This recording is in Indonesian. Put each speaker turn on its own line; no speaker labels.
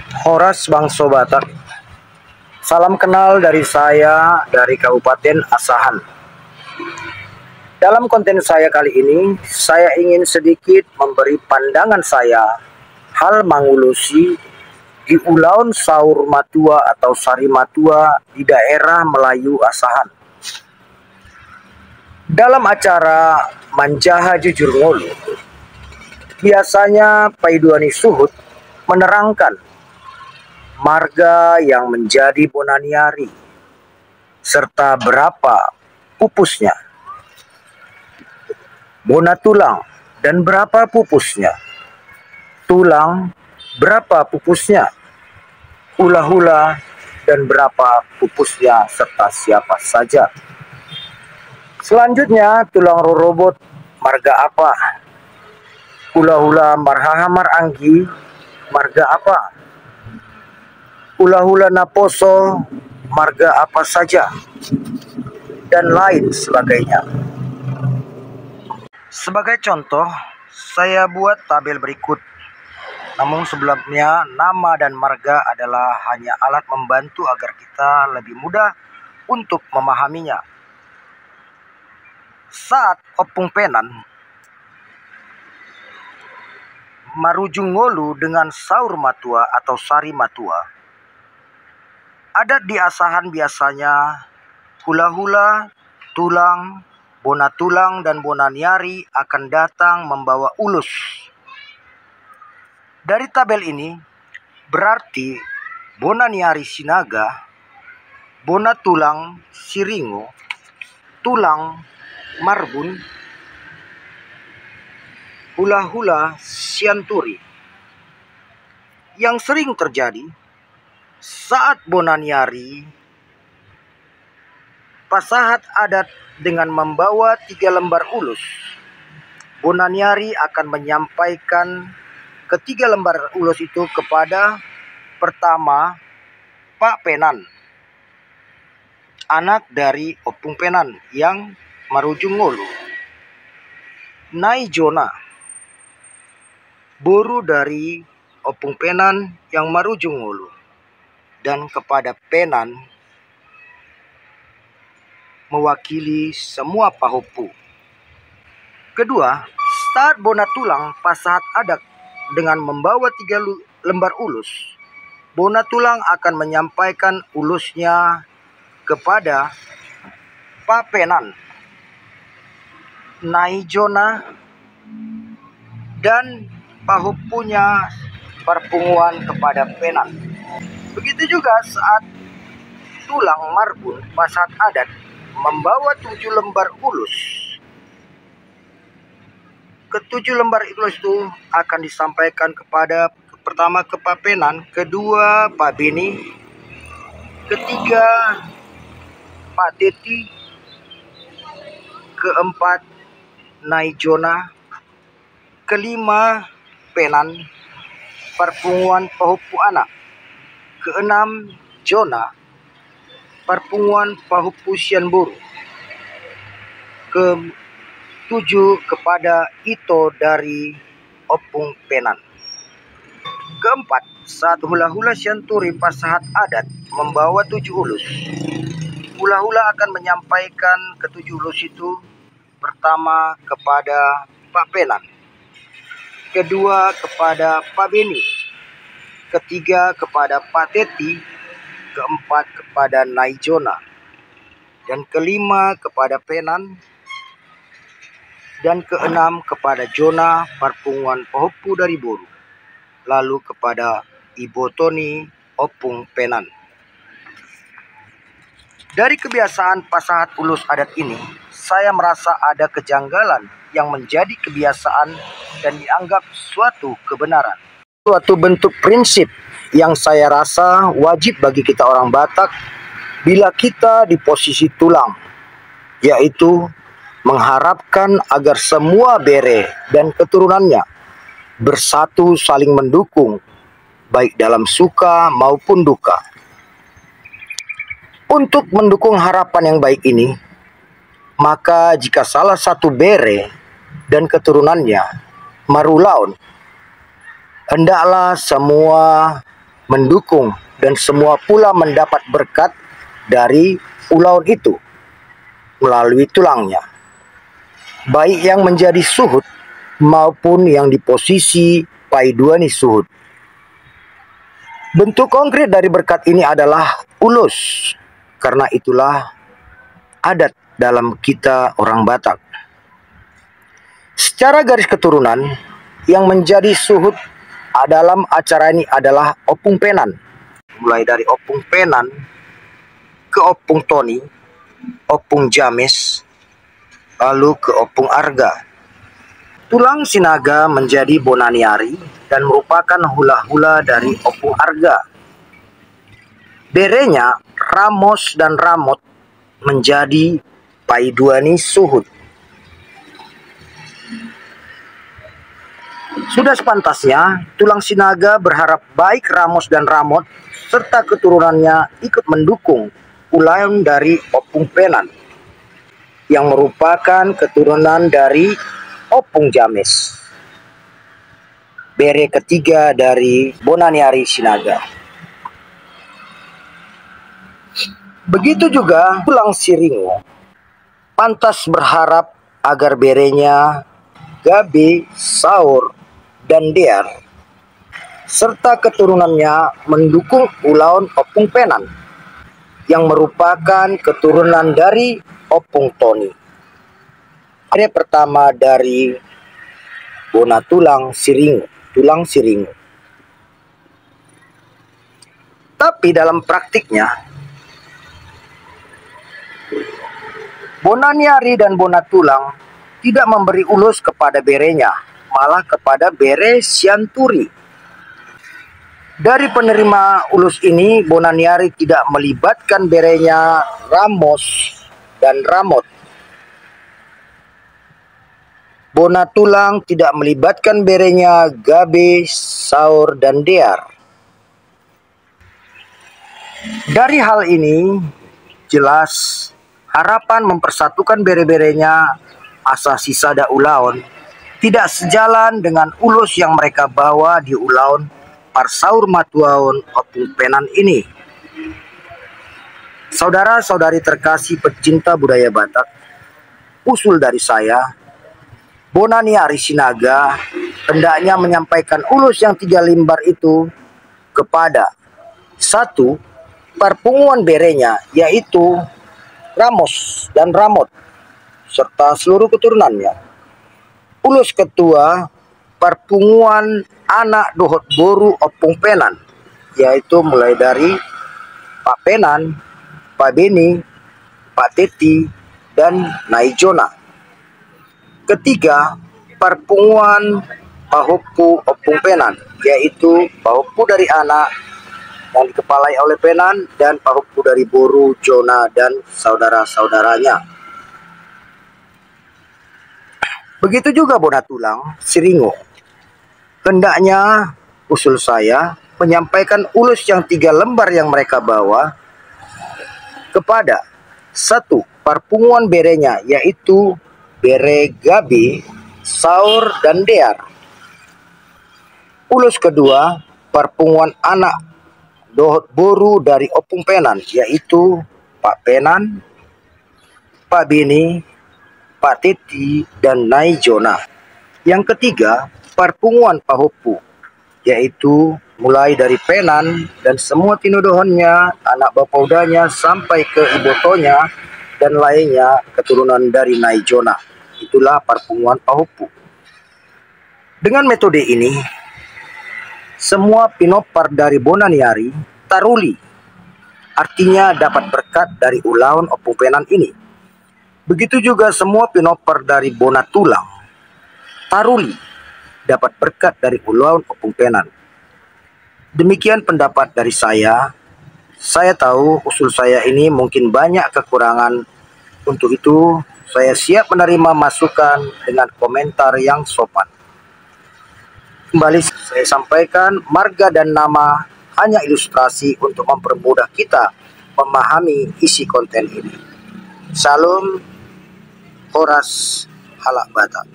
Horas Bangso Batak. Salam kenal dari saya dari Kabupaten Asahan. Dalam konten saya kali ini, saya ingin sedikit memberi pandangan saya hal mangulusi di Ulaun Saur Matua atau Sari Matua di daerah Melayu Asahan. Dalam acara Manjaha Jujur Ngolu, biasanya Paiduani Suhut menerangkan marga yang menjadi Bonaniari serta berapa pupusnya. Bona tulang dan berapa pupusnya. Tulang berapa pupusnya. Hula-hula dan berapa pupusnya serta siapa saja. Selanjutnya tulang rorobot marga apa. Hula-hula marhahamar anggi marga apa. Hula-hula naposo marga apa saja, dan lain sebagainya. Sebagai contoh, saya buat tabel berikut. Namun sebelumnya, nama dan marga adalah hanya alat membantu agar kita lebih mudah untuk memahaminya. Saat Opung Penan marujung ngolu dengan Saur Matua atau Sari Matua, adat di Asahan biasanya hula-hula, tulang, bona tulang, dan bonaniari akan datang membawa ulus. Dari tabel ini berarti bonaniari Sinaga, bona tulang Siringo, tulang Marbun, hula-hula Sianturi. Yang sering terjadi saat bonaniari, pasahat adat dengan membawa 3 lembar ulus, bonaniari akan menyampaikan ketiga lembar ulus itu kepada pertama Pak Penan, anak dari Opung Penan yang marujung ngolu, Nai Jona, boru dari Opung Penan yang marujung ngolu, dan kepada Penan mewakili semua pahopu. Kedua, saat bona tulang pasahat adat dengan membawa 3 lembar ulus, bona tulang akan menyampaikan ulusnya kepada Pak Penan, Nai Jona, dan pahopunya perpunguan kepada Penan. Begitu juga saat tulang Marbun pasahat adat membawa 7 lembar ulus. Ketujuh lembar ulus itu akan disampaikan kepada pertama ke Pak Penan, kedua Pak Beni, ketiga Pak Teti, keempat Nai Jona, kelima Penan, perpunguan pahupu anak, keenam Jona, perpunguan pahupu Sianburu, ketujuh kepada Ito dari Opung Penan. Keempat, saat hula-hula Sianturi pasahat adat membawa 7 ulus, hula-hula akan menyampaikan ke-7 ulus itu pertama kepada Pak Penan, kedua kepada Pak Beni, ketiga kepada Pak Teti, keempat kepada Nai Jona, dan kelima kepada Penan, dan keenam kepada Jona perpunguan pahopu dari Boru, lalu kepada Ibu Toni Opung Penan. Dari kebiasaan pasahat ulus adat ini, saya merasa ada kejanggalan yang menjadi kebiasaan dan dianggap suatu kebenaran. Suatu bentuk prinsip yang saya rasa wajib bagi kita orang Batak bila kita di posisi tulang, yaitu mengharapkan agar semua bere dan keturunannya bersatu saling mendukung, baik dalam suka maupun duka. Untuk mendukung harapan yang baik ini, maka jika salah satu bere dan keturunannya marulaun, hendaklah semua mendukung, dan semua pula mendapat berkat dari ulaun itu melalui tulangnya, baik yang menjadi suhud maupun yang di posisi paiduani suhud. Bentuk konkret dari berkat ini adalah ulus, karena itulah adat dalam kita orang Batak. Secara garis keturunan, yang menjadi suhud dalam acara ini adalah Opung Penan. Mulai dari Opung Penan ke Opung Toni, Opung James, lalu ke Opung Arga. Tulang Sinaga menjadi Bonaniari dan merupakan hula-hula dari Opung Arga. Berenya, Ramos dan Ramot menjadi paiduani suhud. Sudah sepantasnya tulang Sinaga berharap baik Ramos dan Ramot serta keturunannya ikut mendukung ulaun dari Opung Penan yang merupakan keturunan dari Opung James, bere ketiga dari Bonaniari Sinaga. Begitu juga tulang Siringo pantas berharap agar berenya Gabe, Saur, dan Dear serta keturunannya mendukung ulaun Opung Penan yang merupakan keturunan dari Opung Toni. Ada pertama dari Bona tulang Siringo, tulang Siringo. Tapi dalam praktiknya, Bonaniari dan Bona tulang tidak memberi ulus kepada berenya, malah kepada bere Sianturi. Dari penerima ulus ini, Bonaniari tidak melibatkan berenya Ramos dan Ramot. Bona tulang tidak melibatkan berenya Gabe, Saur, dan Dear. Dari hal ini, jelas harapan mempersatukan bere-berenya Asasi Sada Ulaun tidak sejalan dengan ulus yang mereka bawa di ulaun Parsaur Matuaun Opung Penan ini. Saudara-saudari terkasih pecinta budaya Batak, usul dari saya, Bonaniari Sinaga hendaknya menyampaikan ulus yang 3 lembar itu kepada 1. Perpunguan berenya, yaitu Ramos dan Ramot serta seluruh keturunannya. Ulus kedua, perpunguan anak dohot boru Opung Penan, yaitu mulai dari Pak Penan, Pak Beni, Pak Teti, dan Naijona. Ketiga, perpunguan Pahopu Opung Penan, yaitu Pahopu dari anak yang dikepalai oleh Penan dan Pahopu dari Boru, Jona, dan saudara-saudaranya. Begitu juga Bona tulang Siringo. Hendaknya usul saya menyampaikan ulus yang 3 lembar yang mereka bawa kepada 1. Perpunguan berenya, yaitu bere Gabe, Saur, dan Dear. Ulus kedua, perpunguan anak dohot boru dari Opung Penan, yaitu Pak Penan, Pak Beni, Pak Teti, dan Naijona. Yang ketiga, perpunguan Pahopu, yaitu mulai dari Penan dan semua tinudohonnya, anak bapaudanya sampai ke ibotonya dan lainnya keturunan dari Naijona. Itulah perpunguan Pahopu. Dengan metode ini, semua pinopar dari Bonaniari taruli, artinya dapat berkat dari ulaun Opung Penan ini. Begitu juga semua pinopar dari Bona tulang taruli, dapat berkat dari ulaun Opung Penan. Demikian pendapat dari saya. Saya tahu usul saya ini mungkin banyak kekurangan. Untuk itu, saya siap menerima masukan dengan komentar yang sopan. Kembali saya sampaikan, marga dan nama hanya ilustrasi untuk mempermudah kita memahami isi konten ini. Salam Horas Halak Batak.